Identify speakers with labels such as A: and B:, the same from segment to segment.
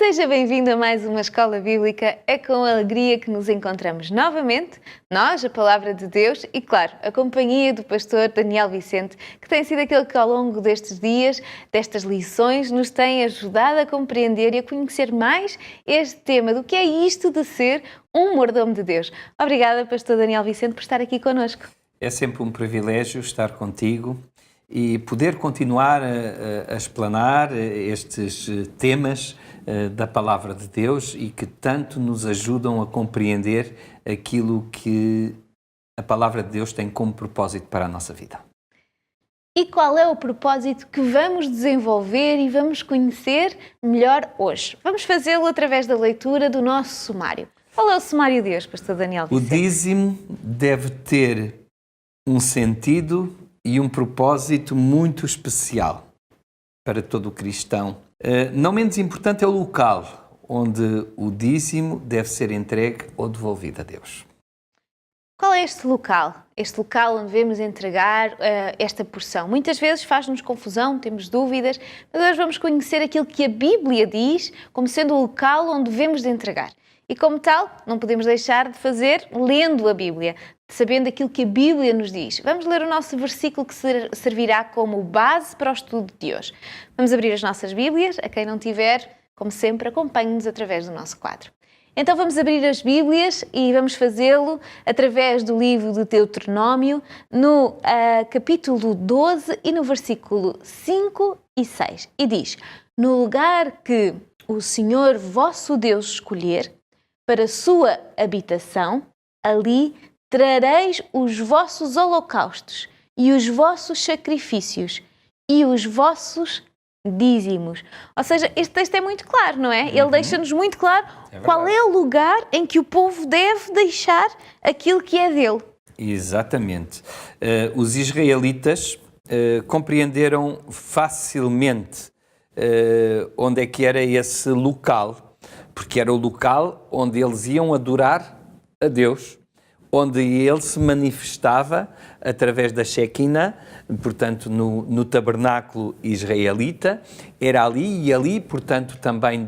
A: Seja bem-vindo a mais uma Escola Bíblica. É com alegria que nos encontramos novamente, nós, a Palavra de Deus e, claro, a companhia do pastor Daniel Vicente, que tem sido aquele que ao longo destes dias, destas lições, nos tem ajudado a compreender e a conhecer mais este tema do que é isto de ser um mordomo de Deus. Obrigada, pastor Daniel Vicente, por estar aqui connosco.
B: É sempre um privilégio estar contigo e poder continuar a explanar estes temas da Palavra de Deus e que tanto nos ajudam a compreender aquilo que a Palavra de Deus tem como propósito para a nossa vida.
A: E qual é o propósito que vamos desenvolver e vamos conhecer melhor hoje? Vamos fazê-lo através da leitura do nosso sumário. Qual é o sumário de hoje, pastor Daniel Vicente?
B: O dízimo deve ter um sentido e um propósito muito especial para todo o cristão. Não menos importante é o local onde o dízimo deve ser entregue ou devolvido a Deus.
A: Qual é este local? Este local onde devemos entregar esta porção. Muitas vezes faz-nos confusão, temos dúvidas, mas hoje vamos conhecer aquilo que a Bíblia diz como sendo o local onde devemos de entregar. E como tal, não podemos deixar de fazer lendo a Bíblia, sabendo aquilo que a Bíblia nos diz. Vamos ler o nosso versículo que servirá como base para o estudo de hoje. Vamos abrir as nossas Bíblias. A quem não tiver, como sempre, acompanhe-nos através do nosso quadro. Então vamos abrir as Bíblias e vamos fazê-lo através do livro do Deuteronômio, no capítulo 12 e no versículo 5 e 6. E diz: no lugar que o Senhor vosso Deus escolher para a sua habitação, ali trareis os vossos holocaustos e os vossos sacrifícios e os vossos dízimos. Ou seja, este texto é muito claro, não é? Ele deixa-nos muito claro qual é o lugar em que o povo deve deixar aquilo que é dele.
B: Exatamente. Os israelitas compreenderam facilmente onde é que era esse local, porque era o local onde eles iam adorar a Deus, onde ele se manifestava através da Shequina, portanto, no tabernáculo israelita, era ali, e ali, portanto, também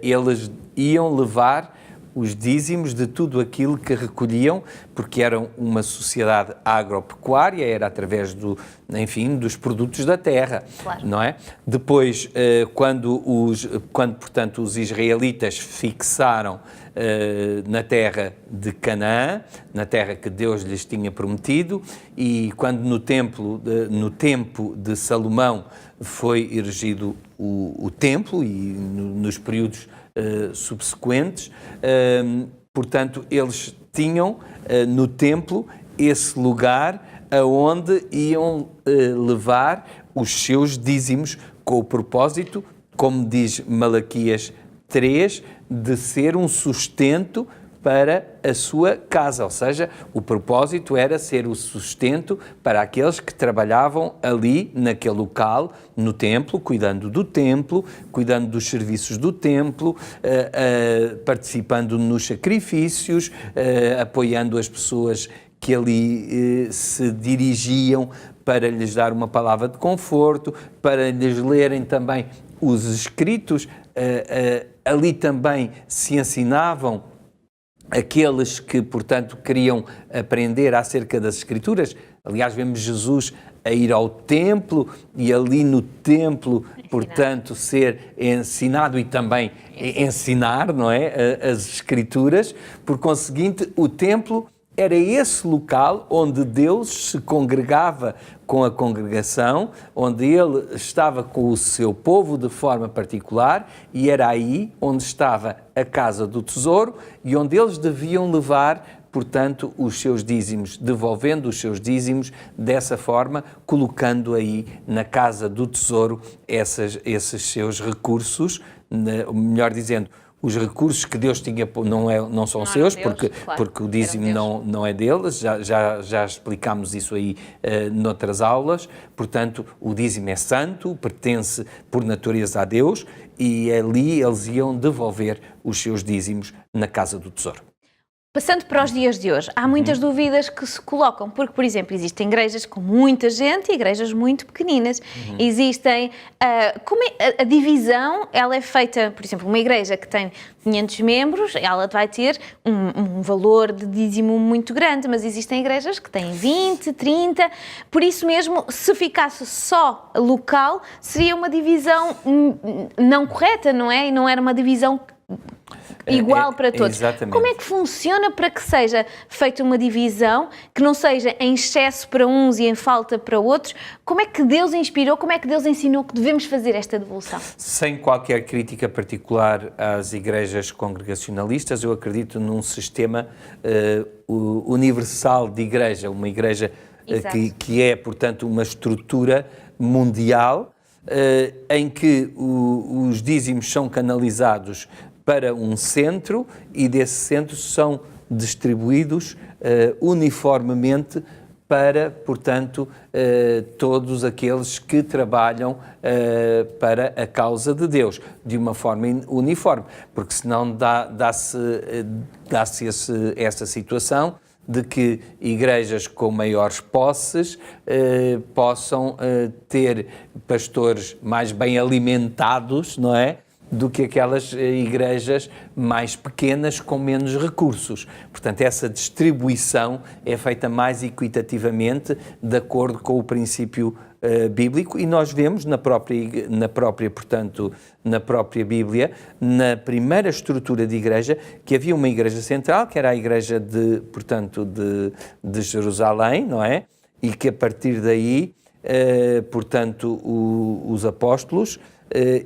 B: eles iam levar os dízimos de tudo aquilo que recolhiam, porque eram uma sociedade agropecuária, era através dos produtos da terra, claro. Não é? Depois, quando, portanto, os israelitas fixaram na terra de Canaã, na terra que Deus lhes tinha prometido, e quando no tempo de Salomão foi erigido o templo, e nos períodos subsequentes, portanto, eles tinham no templo esse lugar aonde iam levar os seus dízimos, com o propósito, como diz Malaquias 3, de ser um sustento para a sua casa, ou seja, o propósito era ser o sustento para aqueles que trabalhavam ali naquele local, no templo, cuidando do templo, cuidando dos serviços do templo, participando nos sacrifícios, apoiando as pessoas que ali se dirigiam para lhes dar uma palavra de conforto, para lhes lerem também os escritos. Ali também se ensinavam aqueles que, portanto, queriam aprender acerca das Escrituras. Aliás, vemos Jesus a ir ao templo e ali no templo, portanto, ser ensinado e também ensinar, não é, as Escrituras. Por conseguinte, o templo era esse local onde Deus se congregava com a congregação, onde Ele estava com o seu povo de forma particular, e era aí onde estava a casa do tesouro e onde eles deviam levar, portanto, os seus dízimos, devolvendo os seus dízimos dessa forma, colocando aí na casa do tesouro esses seus recursos, melhor dizendo, os recursos que Deus tinha não são seus, Deus, porque o dízimo não é deles, já explicámos isso aí noutras aulas. Portanto, o dízimo é santo, pertence por natureza a Deus, e ali eles iam devolver os seus dízimos na casa do tesouro.
A: Passando para os dias de hoje, há muitas dúvidas que se colocam, porque, por exemplo, existem igrejas com muita gente e igrejas muito pequeninas. Existem... como a divisão, ela é feita, por exemplo, uma igreja que tem 500 membros, ela vai ter um valor de dízimo muito grande, mas existem igrejas que têm 20, 30, por isso mesmo, se ficasse só local, seria uma divisão não correta, não é? E não era uma divisão igual para todos.
B: Exatamente.
A: Como é que funciona para que seja feita uma divisão, que não seja em excesso para uns e em falta para outros? Como é que Deus inspirou, como é que Deus ensinou que devemos fazer esta devolução?
B: Sem qualquer crítica particular às igrejas congregacionalistas, eu acredito num sistema universal de igreja, uma igreja que é, portanto, uma estrutura mundial em que os dízimos são canalizados para um centro e desse centro são distribuídos uniformemente para, portanto, todos aqueles que trabalham para a causa de Deus, de uma forma uniforme, porque senão dá-se essa situação de que igrejas com maiores posses possam ter pastores mais bem alimentados, não é? Do que aquelas igrejas mais pequenas com menos recursos. Portanto, essa distribuição é feita mais equitativamente de acordo com o princípio bíblico e nós vemos na própria Bíblia, na primeira estrutura de igreja, que havia uma igreja central, que era a igreja de Jerusalém, não é? E que a partir daí, os apóstolos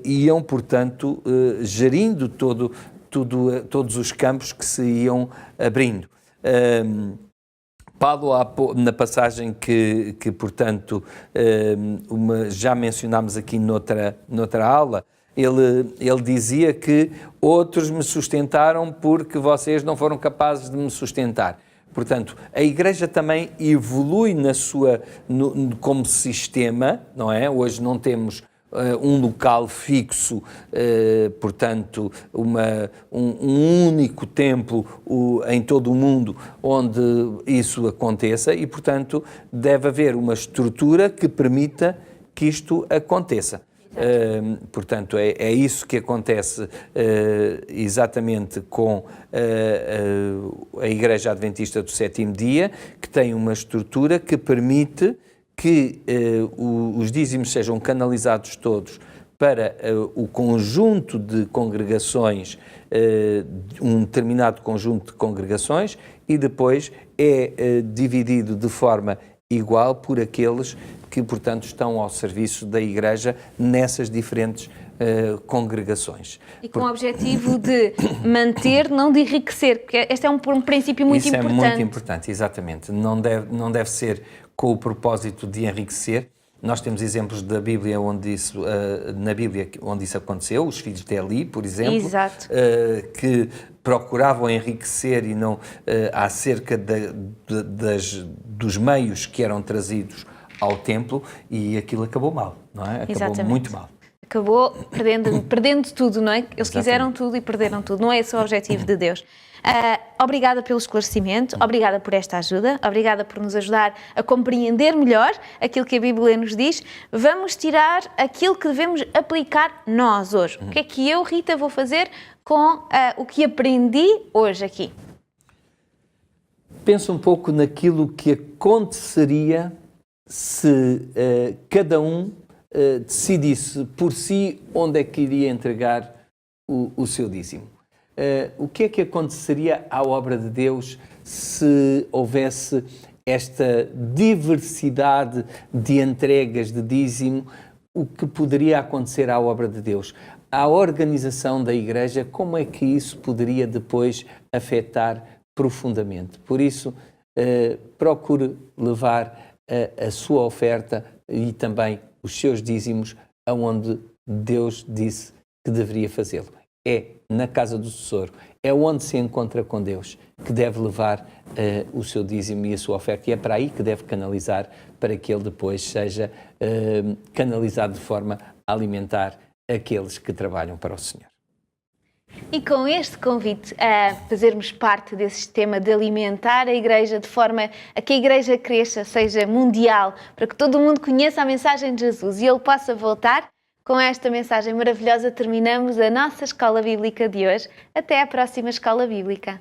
B: iam, portanto, gerindo todos os campos que se iam abrindo. Paulo, na passagem que portanto, já mencionámos aqui noutra aula, ele dizia que outros me sustentaram porque vocês não foram capazes de me sustentar. Portanto, a Igreja também evolui como sistema, não é? Hoje não temos um local fixo, portanto, um único templo em todo o mundo onde isso aconteça e, portanto, deve haver uma estrutura que permita que isto aconteça. Portanto, é isso que acontece exatamente com a Igreja Adventista do Sétimo Dia, que tem uma estrutura que permite que os dízimos sejam canalizados todos para o conjunto de congregações, um determinado conjunto de congregações, e depois é dividido de forma igual por aqueles que, portanto, estão ao serviço da Igreja nessas diferentes congregações. E
A: com o objetivo de manter, não de enriquecer, porque este é um princípio muito importante.
B: Isso é muito importante, exatamente. Não deve ser com o propósito de enriquecer. Nós temos exemplos da Bíblia na Bíblia onde isso aconteceu, os filhos de Eli, por exemplo, que procuravam enriquecer e não acerca dos meios que eram trazidos ao templo, e aquilo acabou mal, não é? Acabou muito mal.
A: Acabou perdendo tudo, não é? Eles quiseram tudo e perderam tudo. Não é esse o objetivo de Deus. Obrigada pelo esclarecimento, obrigada por esta ajuda, obrigada por nos ajudar a compreender melhor aquilo que a Bíblia nos diz. Vamos tirar aquilo que devemos aplicar nós hoje. O que é que eu, Rita, vou fazer com o que aprendi hoje aqui?
B: Pensa um pouco naquilo que aconteceria se cada um decidisse por si onde é que iria entregar o seu dízimo. O que é que aconteceria à obra de Deus se houvesse esta diversidade de entregas de dízimo? O que poderia acontecer à obra de Deus? À organização da Igreja, como é que isso poderia depois afetar profundamente? Por isso, procure levar a sua oferta e também os seus dízimos aonde Deus disse que deveria fazê-lo. É na casa do tesouro, é onde se encontra com Deus, que deve levar o seu dízimo e a sua oferta, e é para aí que deve canalizar, para que ele depois seja canalizado de forma a alimentar aqueles que trabalham para o Senhor.
A: E com este convite a fazermos parte desse sistema de alimentar a Igreja de forma a que a Igreja cresça, seja mundial, para que todo mundo conheça a mensagem de Jesus e Ele possa voltar, com esta mensagem maravilhosa terminamos a nossa Escola Bíblica de hoje. Até à próxima Escola Bíblica.